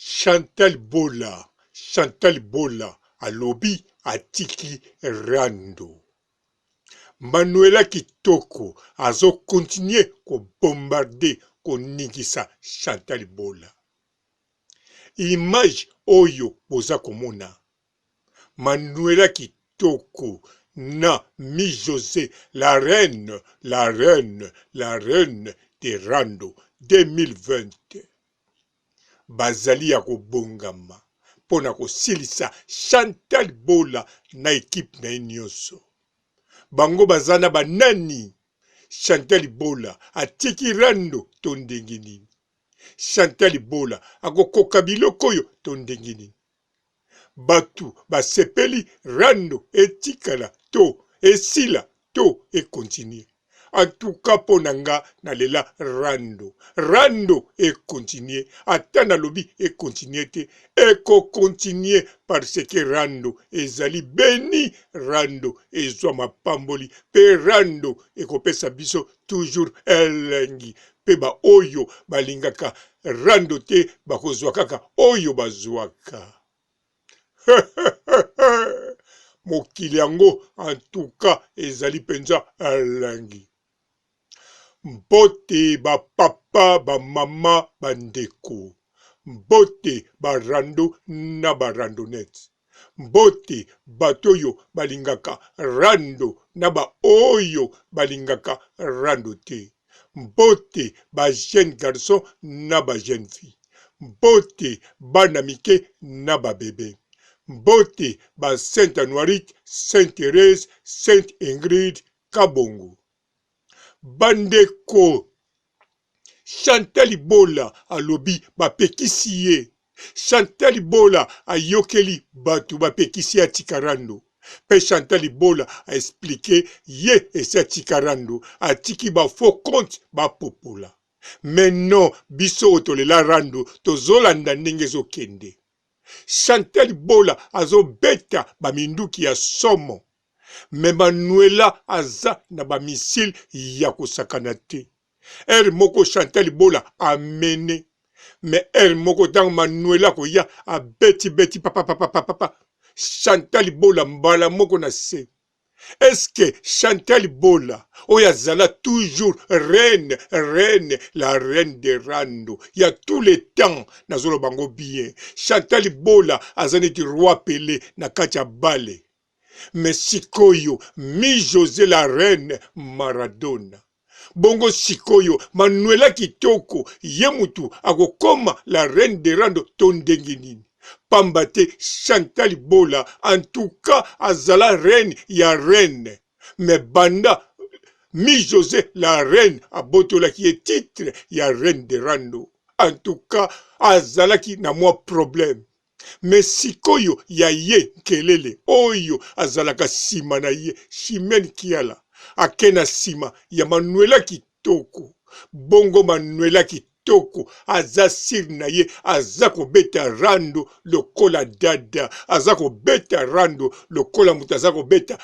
Chantal Bola, alobi atiki rando. Manuela Kitoko azo continue ko bombarder ko ningisa Chantal Bola. Image oyo boza komona. Manuela Kitoko na Mi José, la reine de Rando 2020. Bazali ya kobongama pona kosilisa Chantal Bola na équipe na nyonso. Bango bazana banani. Chantal Bola atiki Rando to ndenge nini. Chantal Bola akokoka biloko oyo to ndenge nini. Batu basepeli Rando etikala to esila to e continue. En tout cas ponanga na lela Rando e continue. Ata na lobi e continue te. Eko continue parce que Rando ezali beni. Rando ezwa mapamboli. Pe Rando ekopesa biso toujours elengi. Pe ba oyo balingaka Rando te bakozwa kaka oyo bazwaka. Mokili yango en tout cas ezali penza elengi. Mbote ba papa, ba mama, ba ndeko. Mbote ba Rando na ba randonnette. Mbote batoyo balingaka Rando na ba oyo balingaka Rando te. Mbote ba jeune garçon na ba jeune fille. Mbote bana mike na ba bébé. Mbote ba Sainte Anoirite, Sainte Thérèse, Sainte Ingrid, Kabongo. Bandeko, Chantal Bola alobi bapekisi ye. Chantal Bola ayokeli batu bapekisi atika Rando. Pe Chantal Bola a expliqué ye esi atika Rando. Atiki ba faux compte ba popola. Mais non, biso otolela Rando tozolanda ndenge zokende. Chantal Bola azo beta ba minduki ya somo. Me Manuela aza na ba missile ya kosakana te. Moko Chantal Bola amene. Me moko dans Manuela koya a beti papa. Chantal Bola mbala moko na se. Est-ce que Chantal Bola oya zala toujours reine, la reine de Rando. Il y a tous les temps na zolo bango bien. Chantal Bola azaneti roi Pelé na katia bale. Mais sikoyo, Mi José la reine Maradona. Bongo sikoyo, Manuela Kitoko, yemutu, akokoma la reine de Rando tondengini. Pambate Chantal Bola, en tout cas, azala reine, ya reine. Mais banda, Mi José la reine, abotola qui est titre, ya reine de Rando. En tout cas, azala qui na moi problème. Mais sikoyo ya ye kelele oyo azalaka sima na ye Chimène Kiala akena sima ya Manuela Kitoko. Bongo Manuela Kitoko aza sir na ye azako beta Rando lokola dada, azako beta Rando lokola mutu azako beta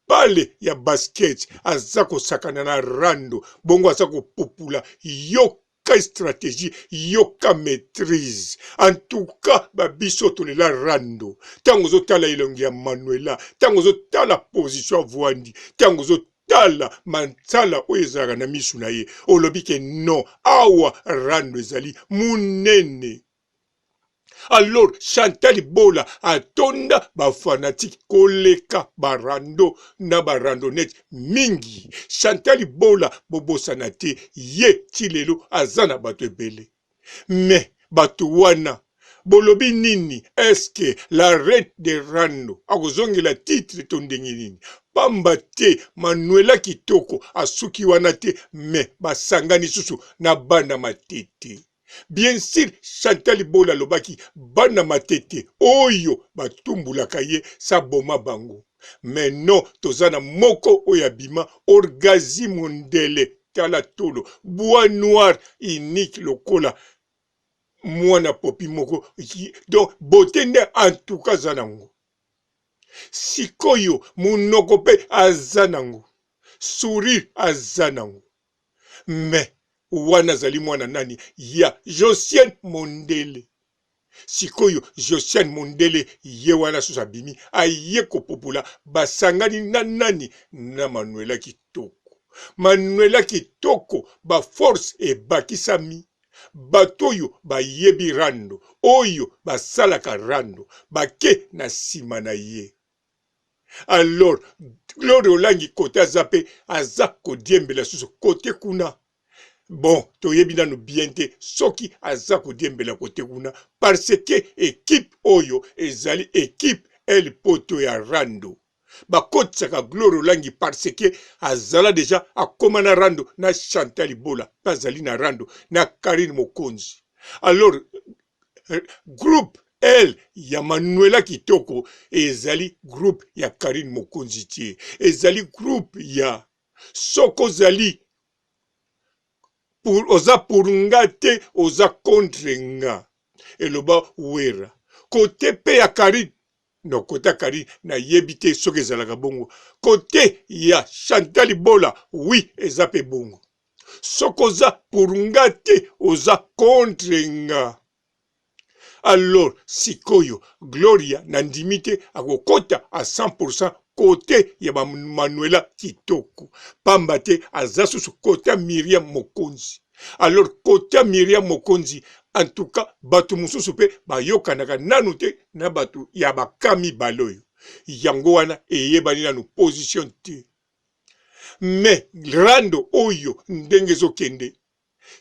bale ya basket, azako sakana na Rando. Bongo azako popula yo stratégie, yoka maîtrise. En tout cas, babiso tolela Rando. Tango zo tala ilongi ya Manuela, tango zo tala position voandi, tango zo tala mantala oezaka na misu na ye. Olobi ke non, awa Rando ezali munene. Alors, Chantal Bola atonda ba fanatique koleka barando na barandonnette mingi. Chantal Bola bobosana te ye tilelo azana bato ebele. Mais bato wana bolobi nini? Est-ce que la reine de Rando akozongi la titre tondengi nini? Pamba te Manuela Kitoko asuki wana te, mais basangani susu na bana matete. Bien sûr, Chantal Bola lobaki bana matete oyo batumbulaka ye sa boma bango. Mais non, tozana moko oyabima orgazi mondele tala tolo bois noir unique lokola mwana popi moko. Donc beauté ne en tout cas zanango. Sikoyo munoko pe azanango. Sourire azanango. Mais wana zali mwana nani ya Josiane Mondele. sikoyo Josiane Mondele ye wana susu abimi aye kopopula basangani na nani na Manuela Kitoko. Manuela Kitoko ba force ebakisami batoyo bayebi rando oyo basalaka rando bake na sima na ye. Alors Gloire Olangi kote azape aza kodiembela susu kote kuna. Bon, toyebi nanu bien te soki aza kodiembela kote kuna parce que équipe oyo ezali équipe el poto ya rando. Bakotsaka Gloire Olangi parce que azala déjà akoma na rando na Chantal Bola, bazali na rando na Karine Mokonzi. Alors groupe El ya Manuela Kitoko ezali groupe ya Karine Mokonzi tie, ezali groupe ya soko zali pour oza pour nga te oza contre nga eloba wera kote pe ya Karine. No kota Karine na yebite soki ezalaka bongo. Kote ya Chantal Bola, oui, ezape bongo. Soko za pour nga te oza contre nga. Alors, sikoyo, Gloria nandimite akokota à 100% kote ya Manuela Kitoko. Pambate azasusu kote Miriam Mokonzi. Alors, kote Miriam Mokonzi, en tout cas, batu mususu pe bayokanaka nanu te na batu ya bakami baloyo. Yango wana eyebani nanu position te. Mais rando oyo ndenge zokende.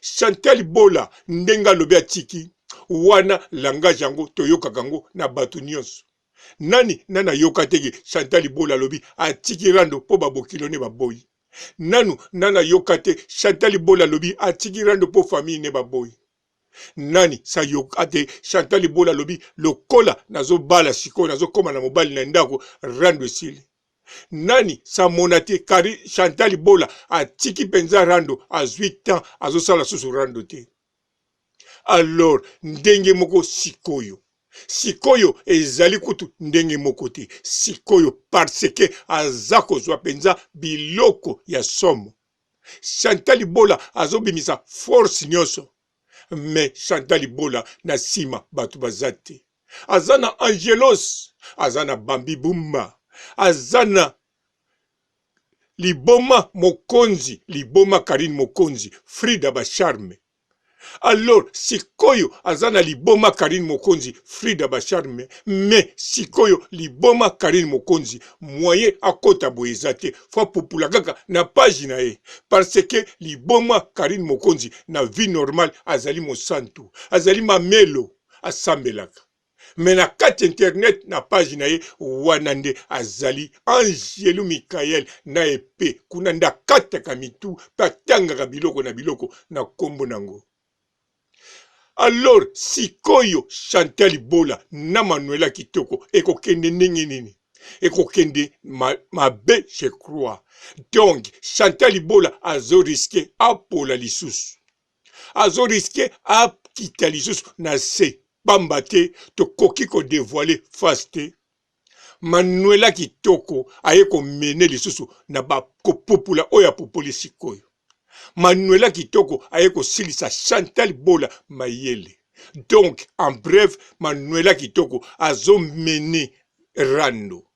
Chantal Bola ndenga lobe atiki wana langage yango toyoka kango na batu nyonso. Nani nana yoka tege Chantal Bola lobi atiki rando po babokilone baboyi. Nanu nana yoka te Chantal Bola lobi atiki rando po famille ne baboyi. Nani sa yokate Chantal Bola lobi lokola nazo bala siko nazo koma na mobali na ndako rando esili. Nani sa monate kari Chantal Bola atiki penza rando a 8 ans azo sala susu rando te. Alors ndenge moko sikoyo. Sikoyo ezali kutu ndenge moko te. Sikoyo parce que azako zwa penza biloko ya somo. Chantal Bola azo bimisa force nyonso. Mais Chantal Bola na sima batu bazate. Azana Angelos, azana Bambi Bumba, azana Liboma Mokonzi, Liboma Karine Mokonzi, Frida Bacharme. Alors, sikoyo azana Liboma Karine Mokonzi, Frida Bacharme, mais sikoyo Liboma Karine Mokonzi, moyen akota boezate, fa popula kaka na page na e. Parce que Liboma Karine Mokonzi na vie normale azali mosantu, azali mamelo, asambelaka. Mais na kati internet na page na ye wanande azali Angelu Mikael na epe kuna nda kataka mitu patanga biloko na biloko na kombo nango. Alors sikoyo Chantal Bola na Manuela Kitoko ekokende ndenge nini? Ekokende mabe je crois. Donc Chantal Bola azo risqué apola lisusu. Azo risqué akita lisusu na se. Bambate to koki ko dévoiler faste. Manuela Kitoko aye ko mene lisusu na ba ko popula oya popoli sikoyo. Manuela Kitoko aye ko silisa Chantal Bola mayele. Donc en bref Manuela Kitoko azo mene rando.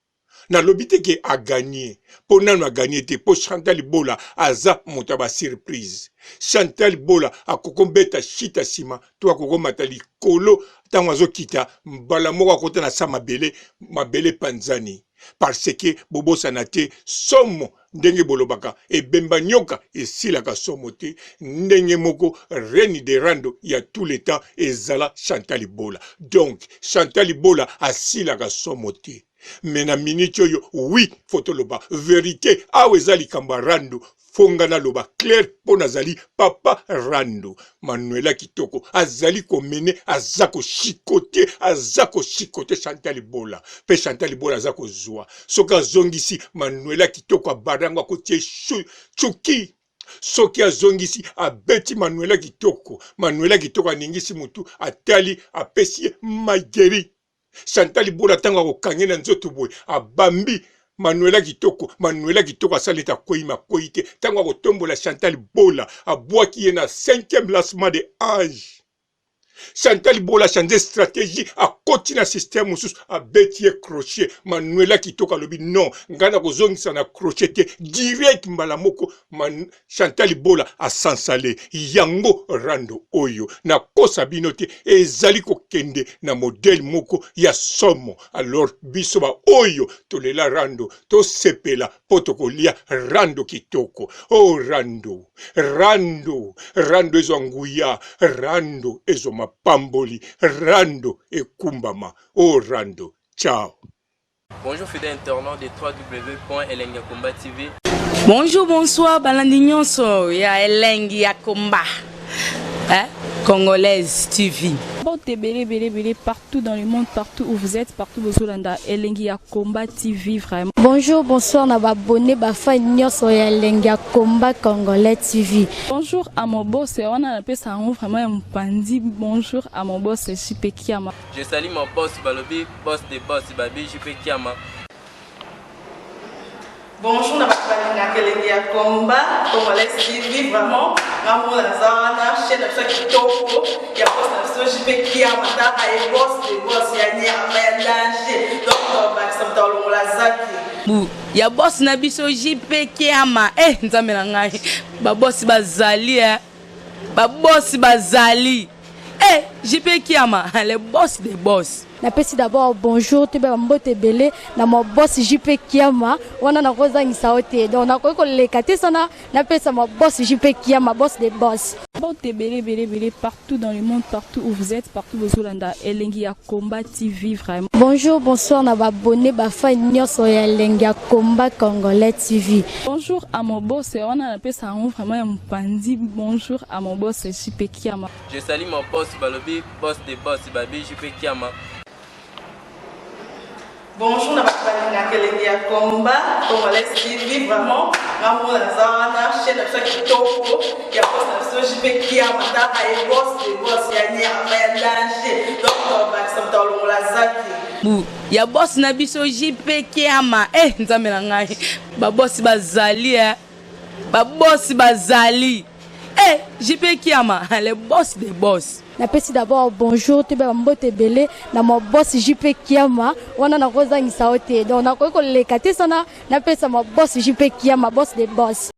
Na lobite ke a gagné. Po nanu a gagné te po Chantal Bola aza motaba surprise. Chantal Bola a kokombeta chita sima to a kokomata likolo tango azo kita mbala moko akota na sa mabele panzani. Parce que bobo sanate somo ndenge bolobaka e bemba nyoka e silaka somo te ndenge moko reine de rando ya tout le temps ezala Chantal Bola. Donc Chantal Bola a silaka somo te. Mais na minute yo oui fotoloba vérité awezali kamba rando fongana loba clair pona zali papa rando. Manuela Kitoko azali komene azako chikote Chantal Bola pe Chantal Bola azako zwa soka zongisi Manuela Kitoko abaranga kotie chuki soki azongisi abeti Manuela Kitoko aningisi mutu atali apesi mageri. Chantal Bola tanga kokange na nzoto boy abambi Manuela Kitoko asalita koima koite tanga kotombola Chantal Bola abwaki ye na 5e lancement de âge. Chantal Bola change stratégie à continuer système mususu à bêtier crochet Manuela Kitoko lobi non ngana kozongisa na crochet direct mbalamoko Chantal Bola a sansale yango rando oyo na kosa binote ezali kokende na modèle moko ya somo alors biso ba oyo tolela rando to sepela potokolia rando kitoko oh rando ezo nguya rando ezo mapamboli rando ekumbama oh rando ciao. Bonjour fidèles internautes de www.elengiakomba TV. Bonjour, bonsoir, balandi nyonso ya Elengi ya Komba. Congolaise TV. Bon, belé partout dans le monde, partout où vous êtes, partout où vous êtes, Elengi ya Komba TV vraiment. Bonjour, bonsoir, na abonné bafa nyonso ya Elengi ya Komba Congolais TV. Bonjour à mon boss, on a appelé ça vraiment un pandi. Bonjour à mon boss, JP Kiama. Je salue mon boss Balobi, boss des boss Babi, JP Kiama. Bonjour, na Elengi ya Komba Congolais TV vraiment. Ngamo na zana chaîne de kitoko ya boss na JP Kiama ta ay boss des boss ya ni ya danger. Donc ba samta longola zaki. Ya boss na biso JP Kiama nzambe na ngai ba boss bazali ba boss bazali JP Kiama le boss des boss. Napesi d'abord bonjour te ba mbote belé na mo boss JP Kiama wana na kozangisa ote donc na ko lekate sana napesa mo boss JP Kiama boss des boss. Bon, belé partout dans le monde, partout où vous êtes, partout où vous êtes, Elengi ya Komba TV vraiment. Bonjour, bonsoir, na abonné bafa nyonso ya Elengi ya Komba Congolais TV. Bonjour à mon boss, on a appelé ça vraiment un pandi. Bonjour à mon boss, JP Kiama. Je salue mon boss Balobi, boss des boss Babi, JP Kiama. Bonjour, na Elengi ya Komba Congolais TV vraiment. Ngamo na zana chaîne de kitoko ya boss na JP Kiama ta ay boss des boss ya ni ya danger. Donc ba samta longola zaki. Ya boss na biso JP Kiama nzambe na ngai ba boss bazali ba boss bazali JP Kiama le boss des boss. Napesi d'abord bonjour te ba mbote belé na mo boss JP Kiama wana na kozangisa ote donc na ko lekate sana napesa mo boss JP Kiama boss des boss.